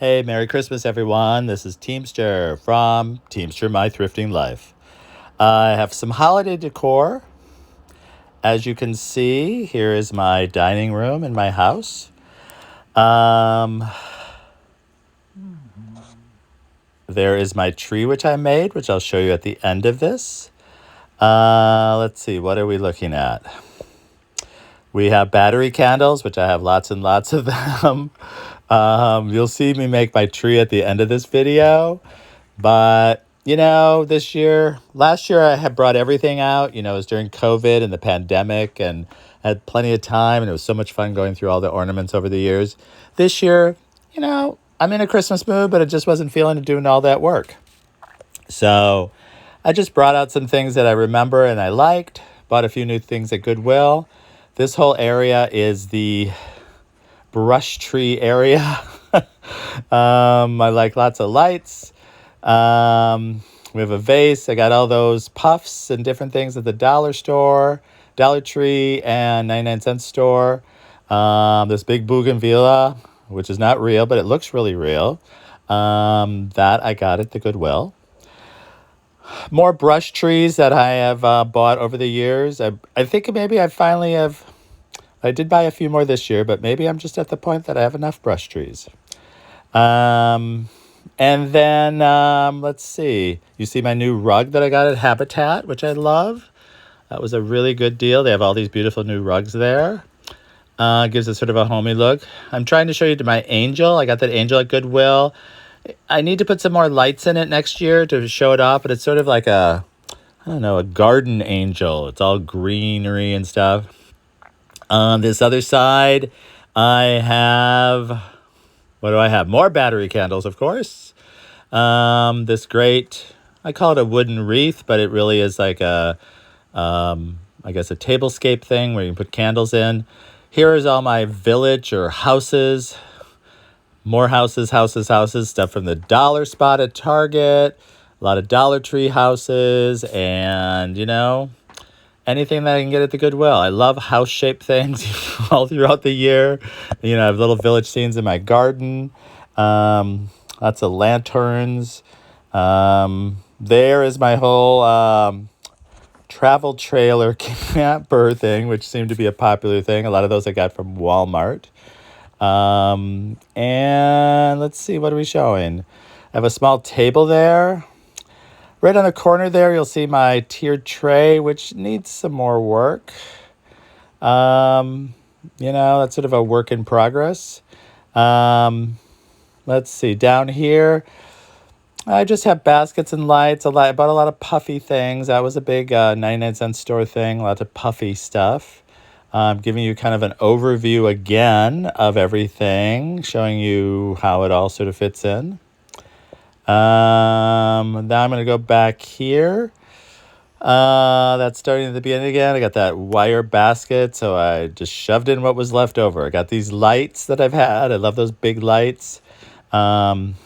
Hey, Merry Christmas, everyone. This is Teemstir from Teemstir My Thrifting Life. I have some holiday decor. As you can see, here is my dining room in my house. There is my tree, which I made, which I'll show you at the end of this. Let's see, what are we looking at? We have battery candles, which I have lots and lots of them. You'll see me make my tree at the end of this video. But, last year I had brought everything out. It was during COVID and the pandemic and I had plenty of time and it was so much fun going through all the ornaments over the years. This year, I'm in a Christmas mood, but I just wasn't feeling doing all that work. So I just brought out some things that I remember and I liked, bought a few new things at Goodwill. This whole area is the brush tree area. I like lots of lights. We have a vase. I got all those puffs and different things at the dollar store, Dollar Tree, and 99-cent store. This big bougainvillea, which is not real, but it looks really real. That I got at the Goodwill. More brush trees that I have bought over the years. I think maybe I did buy a few more this year, but maybe I'm just at the point that I have enough brush trees. And then, let's see. You see my new rug that I got at Habitat, which I love. That was a really good deal. They have all these beautiful new rugs there. Gives it sort of a homey look. I'm trying to show you my angel. I got that angel at Goodwill. I need to put some more lights in it next year to show it off, but it's sort of like a garden angel. It's all greenery and stuff. On this other side, I have, what do I have? More battery candles, of course. This great, I call it a wooden wreath, but it really is like a tablescape thing where you can put candles in. Here is all my village or houses. More houses, stuff from the dollar spot at Target. A lot of Dollar Tree houses and, anything that I can get at the Goodwill. I love house-shaped things all throughout the year. I have little village scenes in my garden. Lots of lanterns. There is my whole travel trailer camper thing, which seemed to be a popular thing. A lot of those I got from Walmart. And let's see, what are we showing? I have a small table there. Right on the corner there, you'll see my tiered tray, which needs some more work. That's sort of a work in progress. Let's see, down here, I just have baskets and lights. I bought a lot of puffy things. That was a big 99-cent store thing, lots of puffy stuff. I'm giving you kind of an overview again of everything, showing you how it all sort of fits in. Now I'm going to go back here. That's starting at the beginning again. I got that wire basket, so I just shoved in what was left over. I got these lights that I've had. I love those big lights. That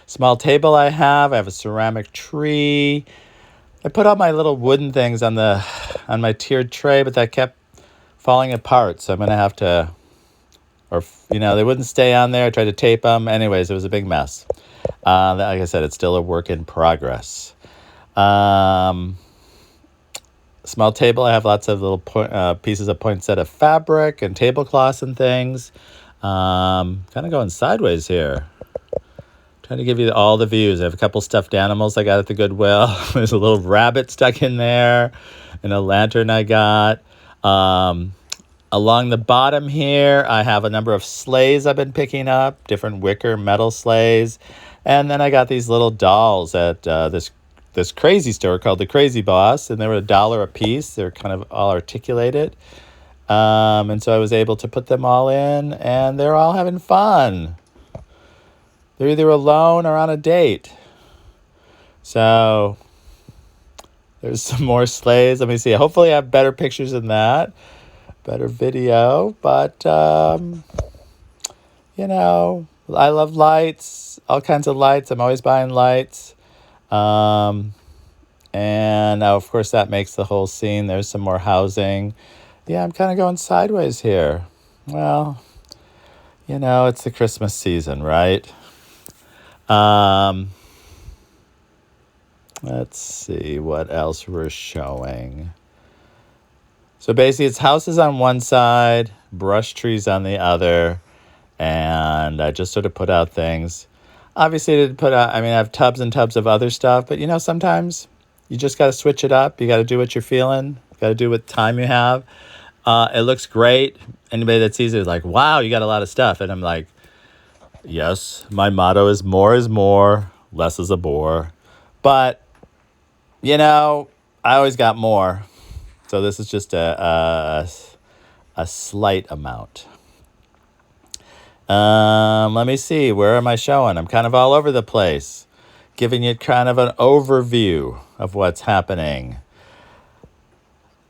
small table I have a ceramic tree. I put all my little wooden things on my tiered tray, but that kept falling apart, so I'm going to have to, they wouldn't stay on there. I tried to tape them. Anyways, it was a big mess. Like I said, it's still a work in progress. Small table, I have lots of little pieces of poinsettia fabric and tablecloths and things. Kind of going sideways here. Trying to give you all the views. I have a couple stuffed animals I got at the Goodwill. There's a little rabbit stuck in there and a lantern I got. Along the bottom here, I have a number of sleighs I've been picking up, different wicker metal sleighs. And then I got these little dolls at this crazy store called the Crazy Boss, and they were $1 a piece. They're kind of all articulated. And so I was able to put them all in, and they're all having fun. They're either alone or on a date. So there's some more sleighs. Let me see. Hopefully I have better pictures than that. Better video. But, I love lights. All kinds of lights. I'm always buying lights. And now, of course, that makes the whole scene. There's some more housing. Yeah, I'm kind of going sideways here. Well, You know, it's the Christmas season, right? Um, let's see what else we're showing. So basically, it's houses on one side, brush trees on the other, and I just sort of put out things. Obviously, I didn't put out, I mean, I have tubs and tubs of other stuff, but you know, sometimes you just got to switch it up. You got to do what you're feeling, got to do what time you have. It looks great. Anybody that sees it is like, wow, you got a lot of stuff. And I'm like, yes, my motto is more, less is a bore. But, you know, I always got more. So this is just a slight amount. Let me see. Where am I showing? I'm kind of all over the place, giving you kind of an overview of what's happening.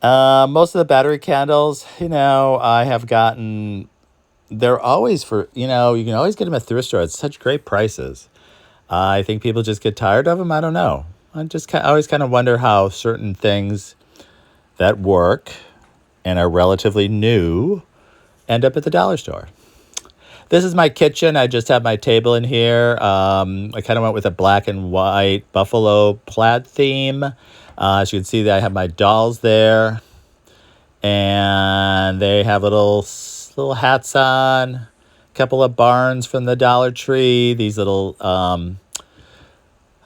Most of the battery candles, you know, I have gotten, they're always for, you know, you can always get them at thrift store. It's such great prices. I think people just get tired of them. I don't know. I always kind of wonder how certain things that work and are relatively new end up at the dollar store. This is my kitchen. I just have my table in here. I kind of went with a black and white buffalo plaid theme. As you can see, I have my dolls there, and they have little hats on. A couple of barns from the Dollar Tree. These little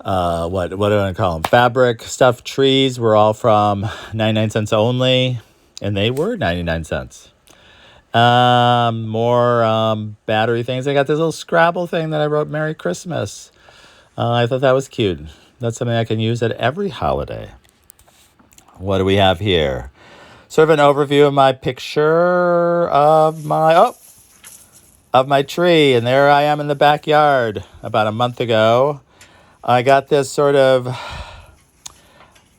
what do I call them? Fabric stuffed trees were all from 99 cents only, and they were 99 cents. More battery things. I got this little Scrabble thing that I wrote Merry Christmas. I thought that was cute. That's something I can use at every holiday. What do we have here? Sort of an overview of my picture of my tree, and there I am in the backyard about a month ago. I got this sort of,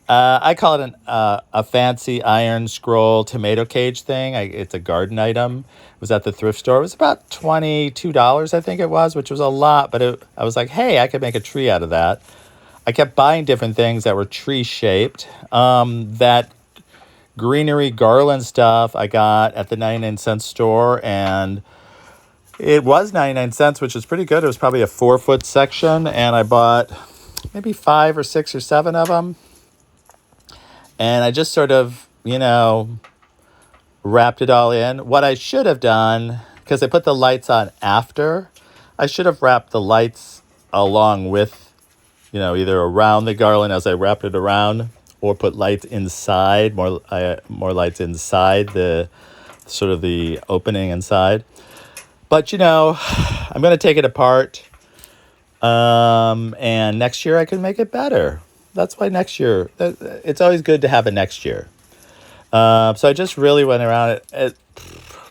I call it a fancy iron scroll tomato cage thing. It's a garden item. It was at the thrift store. It was about $22, I think it was, which was a lot. But I was like, hey, I could make a tree out of that. I kept buying different things that were tree shaped. That greenery garland stuff I got at the 99 cent store, and it was 99 cents, which is pretty good. It was probably a 4-foot section, and I bought maybe 5 or 6 or 7 of them. And I just sort of, you know, wrapped it all in. What I should have done, because I put the lights on after, I should have wrapped the lights along with, you know, either around the garland as I wrapped it around, or put lights inside, more lights inside the sort of the opening inside. But, you know, I'm going to take it apart. And next year I can make it better. That's why next year, it's always good to have a next year. So I just really went around it. It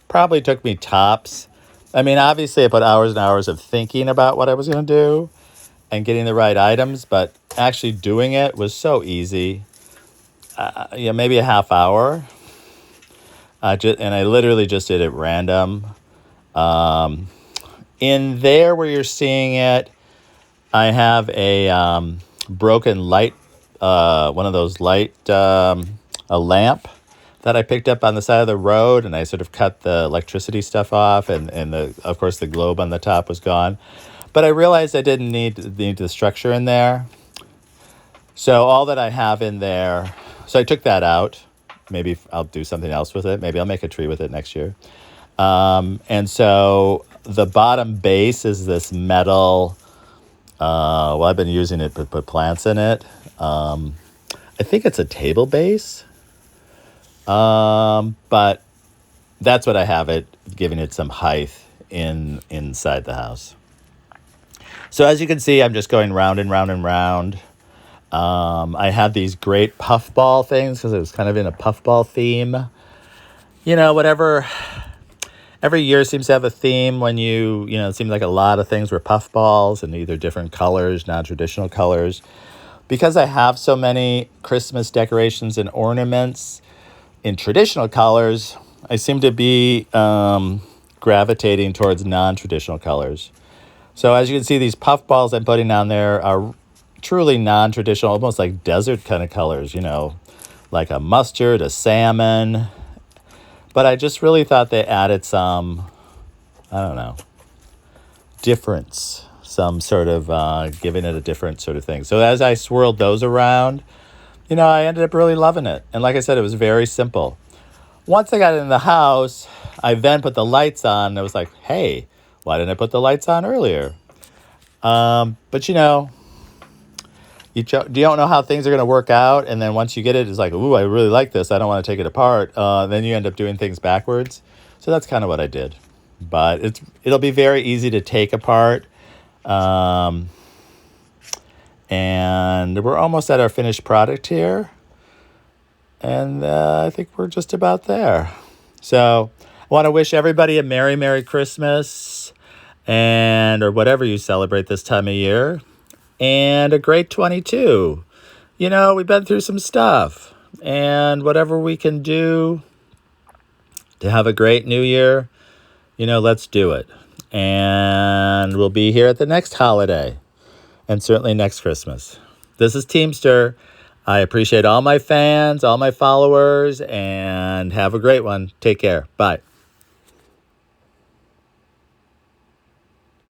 probably took me tops. I mean, obviously I put hours and hours of thinking about what I was going to do and getting the right items, but actually doing it was so easy. Yeah, maybe a half hour. And I literally just did it random. In there where you're seeing it, I have a broken light, one of those light, a lamp that I picked up on the side of the road, and I sort of cut the electricity stuff off, and of course the globe on the top was gone. But I realized I didn't need the structure in there. So all that I have in there, so I took that out. Maybe I'll do something else with it. Maybe I'll make a tree with it next year. And so the bottom base is this metal. Well, I've been using it to put plants in it. I think it's a table base. But that's what I have it, giving it some height inside the house. So as you can see, I'm just going round and round and round. I had these great puffball things because it was kind of in a puffball theme. You know, whatever. Every year seems to have a theme when it seems like a lot of things were puffballs in either different colors, non-traditional colors. Because I have so many Christmas decorations and ornaments in traditional colors, I seem to be gravitating towards non-traditional colors. So as you can see, these puffballs I'm putting on there are truly non-traditional, almost like desert kind of colors, you know, like a mustard, a salmon. But I just really thought they added some, I don't know, difference, some sort of giving it a different sort of thing. So as I swirled those around, I ended up really loving it. And like I said, it was very simple. Once I got in the house, I then put the lights on. And I was like, hey, why didn't I put the lights on earlier? But you don't know how things are going to work out. And then once you get it, it's like, ooh, I really like this. I don't want to take it apart. Then you end up doing things backwards. So that's kind of what I did. But it'll be very easy to take apart. And we're almost at our finished product here. And I think we're just about there. So I want to wish everybody a Merry, Merry Christmas, or whatever you celebrate this time of year, and a great 22. We've been through some stuff, and whatever we can do to have a great new year, let's do it. And we'll be here at the next holiday, and certainly next Christmas. This is Teemstir. I appreciate all my fans, all my followers, and have a great one. Take care. Bye.